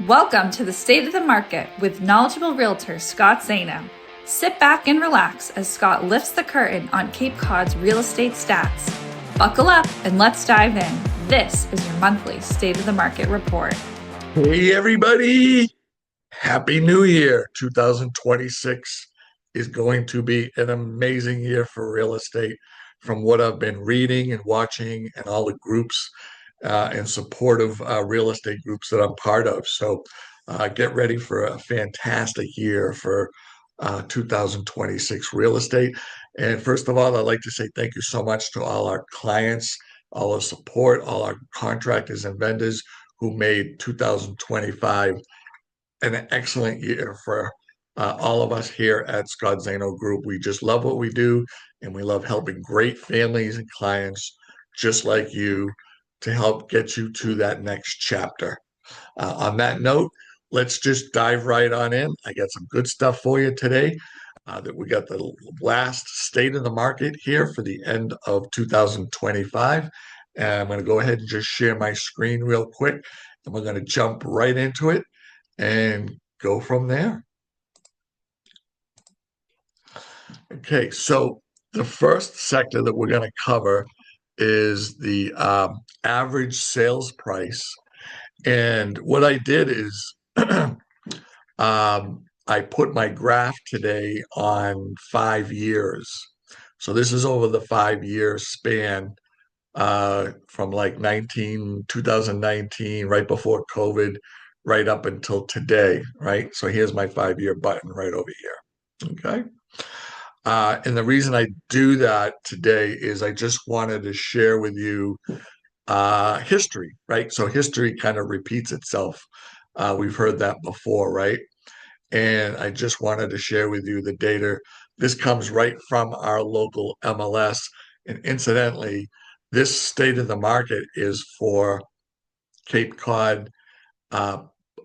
Welcome to the State of the Market with knowledgeable realtor Scott Zaino. Sit back and relax as Scott lifts the curtain on Cape Cod's real estate stats. Buckle up and let's dive in. This is your monthly State of the Market report. Hey, everybody. Happy New Year. 2026 is going to be an amazing year for real estate from what I've been reading and watching and all the groups and supportive real estate groups that I'm part of. So get ready for a fantastic year for 2026 real estate. And first of all, I'd like to say thank you so much to all our clients, all our support, all our contractors and vendors who made 2025 an excellent year for all of us here at Scott Zaino Group. We just love what we do, and we love helping great families and clients just like you to help get you to that next chapter. On that note, let's just dive right on in. I got some good stuff for you today. That we got the last state of the market here for the end of 2025. And I'm going to go ahead and just share my screen real quick, and we're going to jump right into it and go from there. Okay, so the first sector that we're going to cover is the average sales price. And what I did is I put my graph today on 5 years. So this is over the 5 year span from like 2019, right before COVID, right up until today, right? So here's my 5 year button right over here. Okay. And the reason I do that today is I just wanted to share with you history, right? So history kind of repeats itself. We've heard that before, right? And I just wanted to share with you the data. This comes right from our local MLS. And incidentally, this state of the market is for Cape Cod, uh,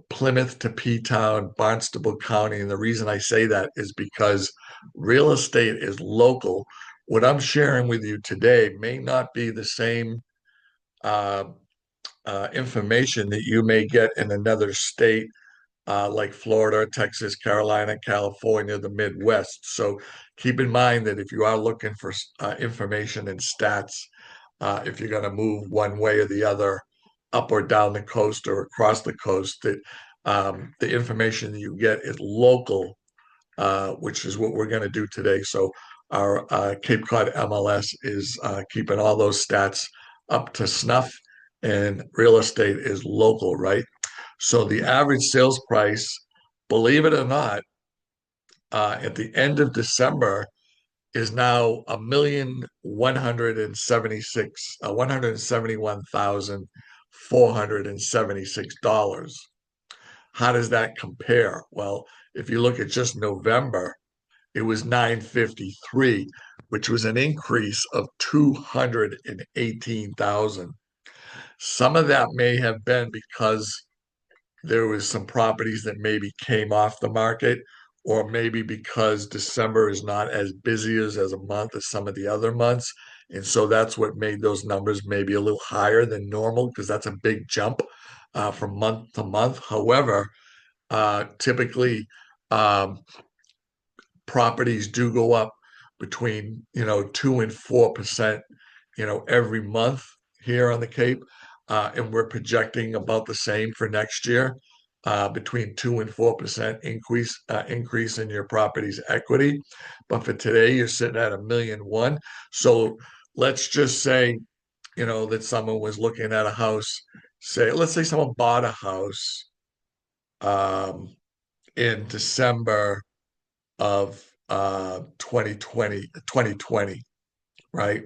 Plymouth to P-Town, Barnstable County. And the reason I say that is because real estate is local. What I'm sharing with you today may not be the same uh, information that you may get in another state like Florida, Texas, Carolina, California, the Midwest. So keep in mind that if you are looking for information and stats, if you're going to move one way or the other, up or down the coast or across the coast, that the information that you get is local, which is what we're going to do today. So our Cape Cod MLS is keeping all those stats up to snuff, and real estate is local, right? So the average sales price, believe it or not, at the end of December is now 171,476 dollars. How does that compare? Well, if you look at just November, it was 953, which was an increase of 218,000. Some of that may have been because there was some properties that maybe came off the market, or maybe because December is not as busy as a month as some of the other months. And so that's what made those numbers maybe a little higher than normal because that's a big jump from month to month. However, typically um, properties do go up between 2 and 4%, every month here on the Cape, and we're projecting about the same for next year, between 2 and 4% increase in your property's equity. But for today, you're sitting at 1,000,001. So let's just say, that someone was looking at a house. Let's say someone bought a house um, in December of 2020, right?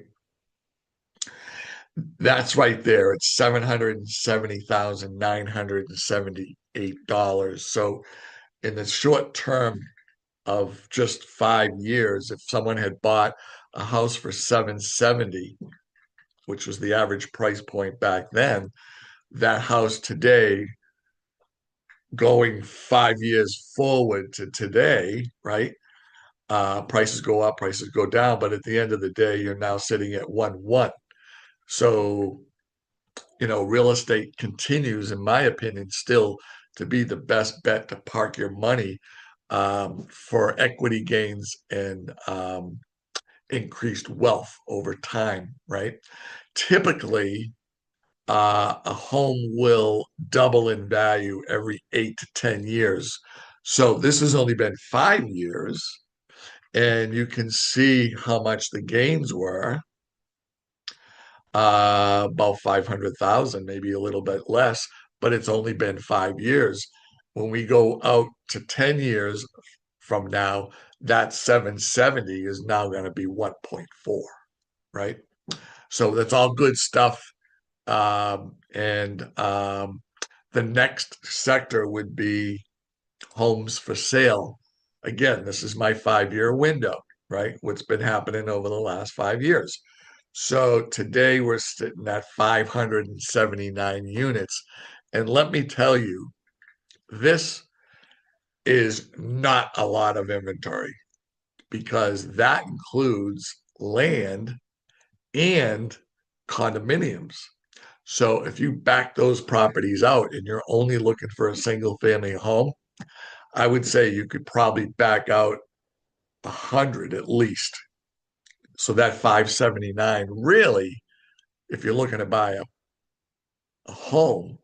That's right there. It's $770,978. So in the short term of just 5 years, if someone had bought a house for 770, which was the average price point back then, that house today, going 5 years forward to today, right? Prices go up, prices go down, but at the end of the day, you're now sitting at 1-1. So, real estate continues, in my opinion, still to be the best bet to park your money for equity gains and increased wealth over time, right? Typically, a home will double in value every 8 to 10 years. So this has only been 5 years, and you can see how much the gains were. About 500,000, maybe a little bit less, but it's only been 5 years. When we go out to 10 years from now, that 770 is now going to be 1.4, right? So that's all good stuff. And the next sector would be homes for sale. Again, this is my 5 year window, right? What's been happening over the last 5 years. So today we're sitting at 579 units. And let me tell you, this is not a lot of inventory because that includes land and condominiums. So if you back those properties out and you're only looking for a single family home, I would say you could probably back out 100 at least. So that 579 really, if you're looking to buy a home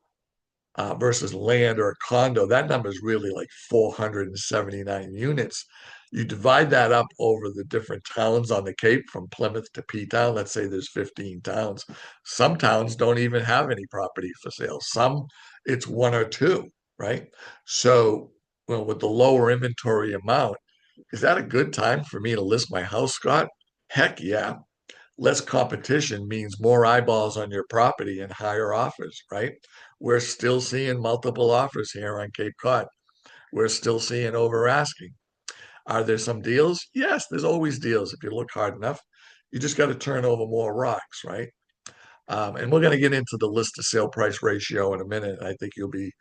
versus land or a condo, that number is really like 479 units. You divide that up over the different towns on the Cape from Plymouth to P-Town. Let's say there's 15 towns. Some towns don't even have any property for sale. Some it's one or two, right? So, well, with the lower inventory amount, is that a good time for me to list my house, Scott? Heck yeah. Less competition means more eyeballs on your property and higher offers, right? We're still seeing multiple offers here on Cape Cod. We're still seeing over asking. Are there some deals? Yes, there's always deals if you look hard enough. You just got to turn over more rocks, right? And we're going to get into the list to sale price ratio in a minute. I think you'll be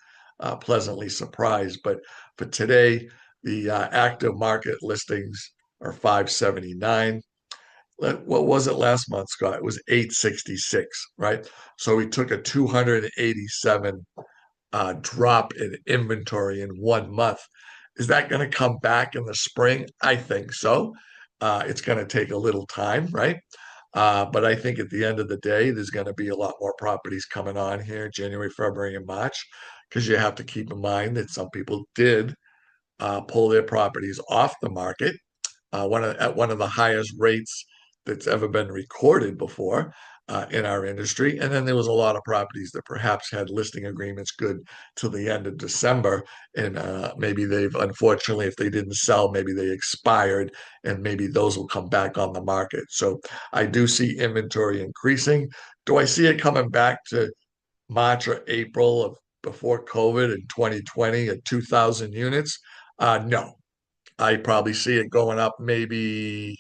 pleasantly surprised. But for today, the active market listings are 579. What was it last month, Scott? It was 866, right? So we took a 287 drop in inventory in 1 month. Is that going to come back in the spring? I think so. It's going to take a little time, right? But I think at the end of the day, there's going to be a lot more properties coming on here, January, February, and March, because you have to keep in mind that some people did pull their properties off the market at one of the highest rates that's ever been recorded before in our industry. And then there was a lot of properties that perhaps had listing agreements good till the end of December. And maybe they've, unfortunately, if they didn't sell, maybe they expired and maybe those will come back on the market. So I do see inventory increasing. Do I see it coming back to March or April of before COVID in 2020 at 2,000 units? No, I probably see it going up maybe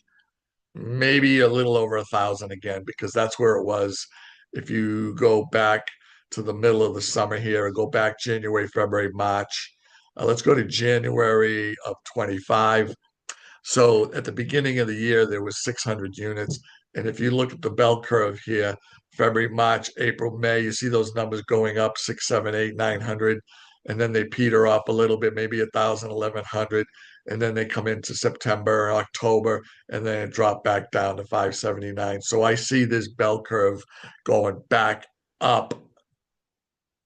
a little over 1,000 again because that's where it was. If you go back to the middle of the summer here, or go back January, February, March. Let's go to January of 25. So at the beginning of the year, there was 600 units. And if you look at the bell curve here, February, March, April, May, you see those numbers going up 6, 7, 8, 900. And then they peter off a little bit, maybe 1,000, 1,100. And then they come into September, October, and then it dropped back down to 579. So I see this bell curve going back up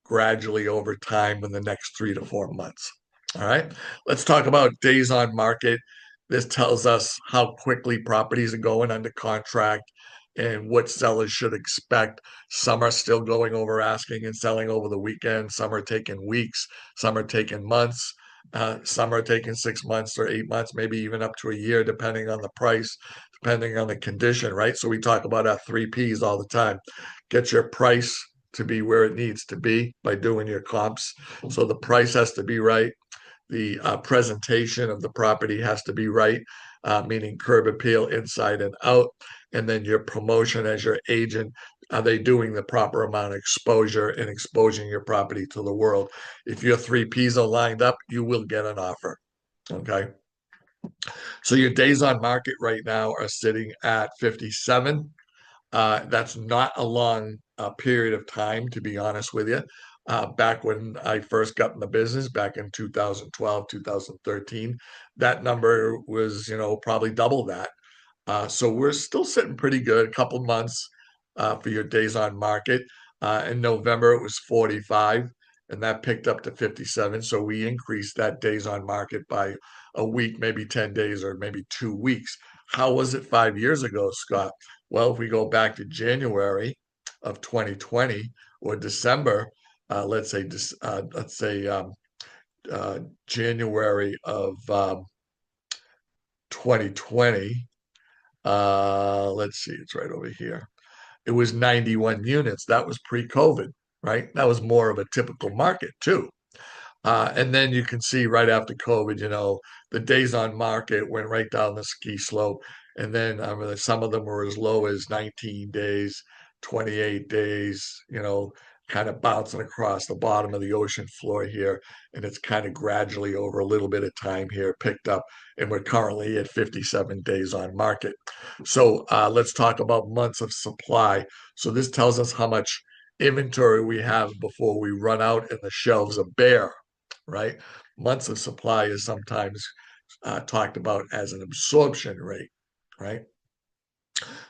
gradually over time in the next 3 to 4 months. All right, let's talk about days on market. This tells us how quickly properties are going under contract and what sellers should expect. Some are still going over asking and selling over the weekend. Some are taking weeks. Some are taking months. Some are taking 6 months or 8 months, maybe even up to a year, depending on the price, depending on the condition, right? So we talk about our 3Ps all the time. Get your price to be where it needs to be by doing your comps. So the price has to be right. The presentation of the property has to be right, meaning curb appeal inside and out. And then your promotion as your agent, are they doing the proper amount of exposure and exposing your property to the world? If your 3Ps are lined up, you will get an offer. Okay. So your days on market right now are sitting at 57. That's not a long period of time, to be honest with you. back when I first got in the business back in 2012, 2013. That number was, probably double that. So we're still sitting pretty good, a couple months for your days on market. In November, it was 45, and that picked up to 57. So we increased that days on market by a week, maybe 10 days, or maybe 2 weeks. How was it 5 years ago, Scott? Well, if we go back to January of 2020 or December, let's say January of 2020. Let's see, it's right over here. It was 91 units. That was pre-COVID, right? That was more of a typical market too. And then you can see right after COVID, the days on market went right down the ski slope. And then some of them were as low as 19 days, 28 days, kind of bouncing across the bottom of the ocean floor here. And it's kind of gradually over a little bit of time here picked up. And we're currently at 57 days on market. So let's talk about months of supply. So this tells us how much inventory we have before we run out and the shelves are bare, right? Months of supply is sometimes talked about as an absorption rate, right?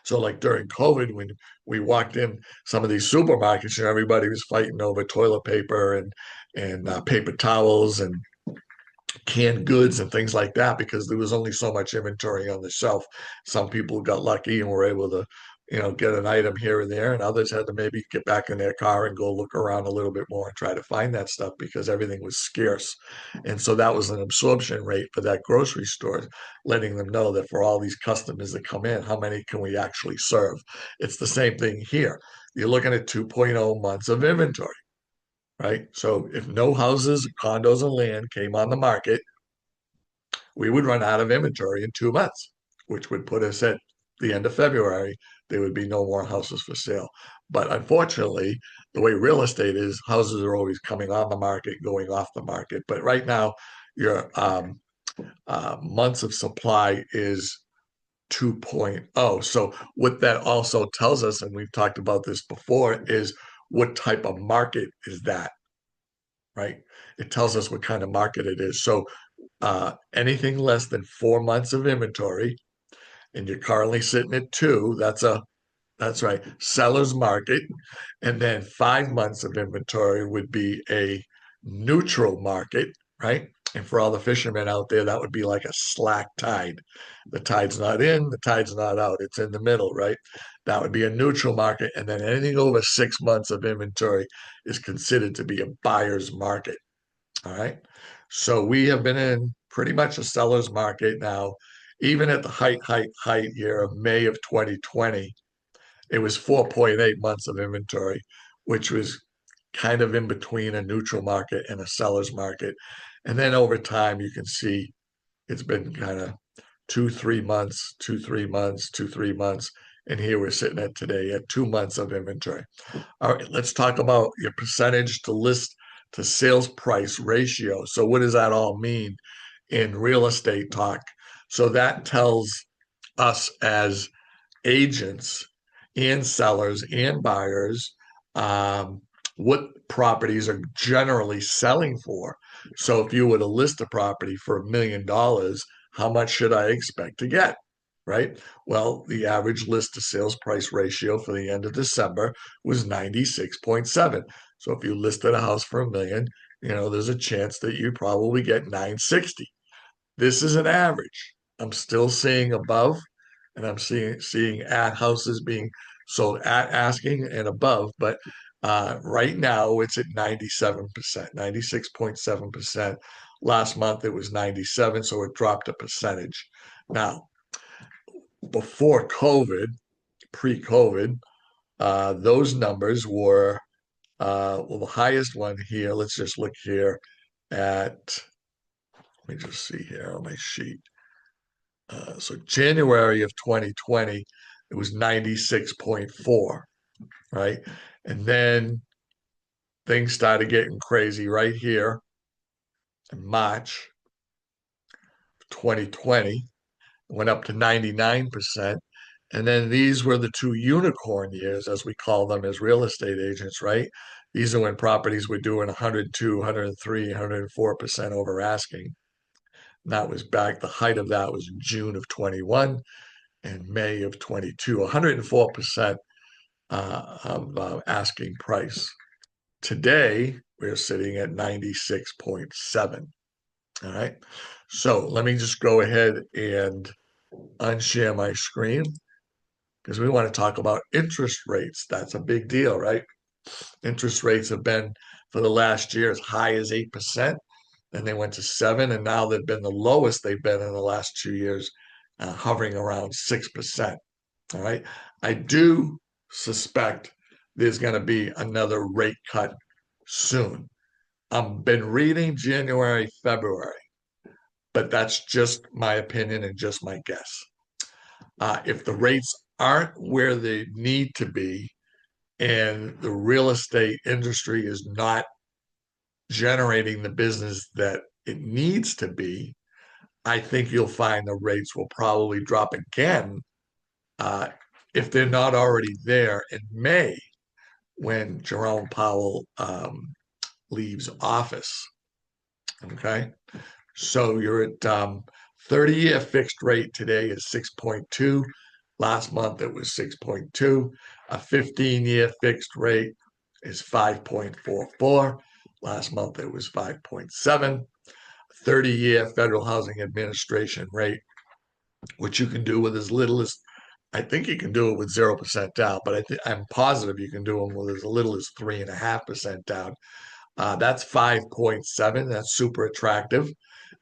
So, like during COVID, when we walked in some of these supermarkets, everybody was fighting over toilet paper and paper towels and canned goods and things like that because there was only so much inventory on the shelf. Some people got lucky and were able to, get an item here and there, and others had to maybe get back in their car and go look around a little bit more and try to find that stuff because everything was scarce. And so that was an absorption rate for that grocery store, letting them know that for all these customers that come in, how many can we actually serve? It's the same thing here. You're looking at 2.0 months of inventory, right? So if no houses, condos, and land came on the market, we would run out of inventory in 2 months, which would put us at the end of February. There would be no more houses for sale. But unfortunately, the way real estate is, houses are always coming on the market, going off the market. But right now, your months of supply is 2.0. So what that also tells us, and we've talked about this before, is what type of market is that, right? It tells us what kind of market it is. So anything less than 4 months of inventory, and you're currently sitting at two, that's right, seller's market. And then 5 months of inventory would be a neutral market, right? And for all the fishermen out there, that would be like a slack tide. The tide's not in, the tide's not out. It's in the middle, right? That would be a neutral market. And then anything over 6 months of inventory is considered to be a buyer's market. All right. So we have been in pretty much a seller's market now. Even at the height year of May of 2020, it was 4.8 months of inventory, which was kind of in between a neutral market and a seller's market. And then over time, you can see it's been kind of 2, 3 months, 2, 3 months, 2, 3 months. And here we're sitting at today at 2 months of inventory. All right, let's talk about your percentage to list to sales price ratio. So, what does that all mean in real estate talk? So, that tells us as agents and sellers and buyers what properties are generally selling for. So, if you were to list a property for $1 million, how much should I expect to get? Right? Well, the average list to sales price ratio for the end of December was 96.7. So if you listed a house for $1 million, there's a chance that you probably get 960. This is an average. I'm still seeing above, and I'm seeing at houses being sold at asking and above, but right now it's at 97%, 96.7%. Last month it was 97, so it dropped a percentage. Now, before COVID, pre-COVID, those numbers were well, the highest one here. Let's just look here at. Let me just see here on my sheet. So January of 2020, it was 96.4, right? And then things started getting crazy right here in March 2020. Went up to 99%. And then these were the two unicorn years, as we call them as real estate agents, right? These are when properties were doing 102, 103, 104% over asking. And that was back, the height of that was June of 21 and May of 22, 104% of asking price. Today, we're sitting at 96.7. All right. So let me just go ahead and unshare my screen because we want to talk about interest rates. That's a big deal, right? Interest rates have been for the last year as high as 8%. Then they went to 7, and now they've been the lowest they've been in the last 2 years, hovering around 6%. All right. I do suspect there's going to be another rate cut soon. I've been reading January, February, but that's just my opinion and just my guess. If the rates aren't where they need to be and the real estate industry is not generating the business that it needs to be, I think you'll find the rates will probably drop again uh, if they're not already there in May when Jerome Powell leaves office. Okay. So you're at 30-year fixed rate today is 6.2. Last month it was 6.2. A 15-year fixed rate is 5.44. Last month it was 5.7. 30-year Federal Housing Administration rate, which you can do with as little as, I think you can do it with 0% down, but I'm positive you can do them with as little as 3.5% down. That's 5.7. That's super attractive.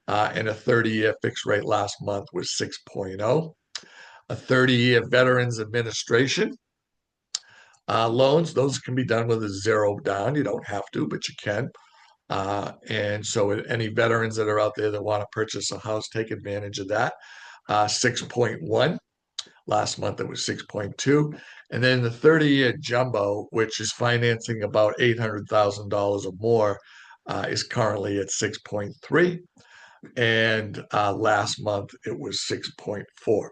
And a 30-year fixed rate last month was 6.0. A 30-year Veterans Administration loans, those can be done with a 0 down. You don't have to, but you can. And so any veterans that are out there that want to purchase a house, take advantage of that. 6.1. Last month it was 6.2. And then the 30-year jumbo, which is financing about $800,000 or more, is currently at 6.3. And last month it was 6.4.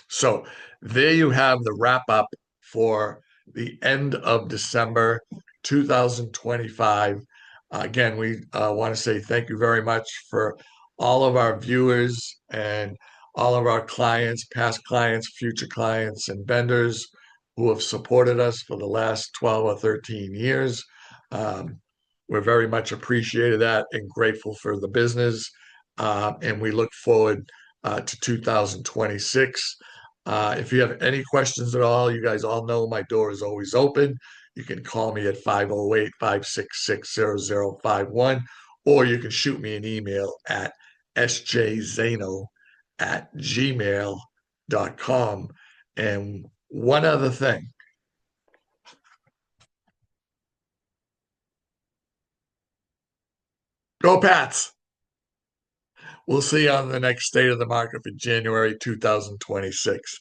So there you have the wrap up for the end of December 2025. Again, we want to say thank you very much for all of our viewers and all of our clients, past clients, future clients, and vendors who have supported us for the last 12 or 13 years. We're very much appreciated that and grateful for the business. And we look forward to 2026. If you have any questions at all, you guys all know my door is always open. You can call me at 508-566-0051, or you can shoot me an email at sjzaino@gmail.com. And one other thing, go Pats! We'll see you on the next State of the Market for January 2026.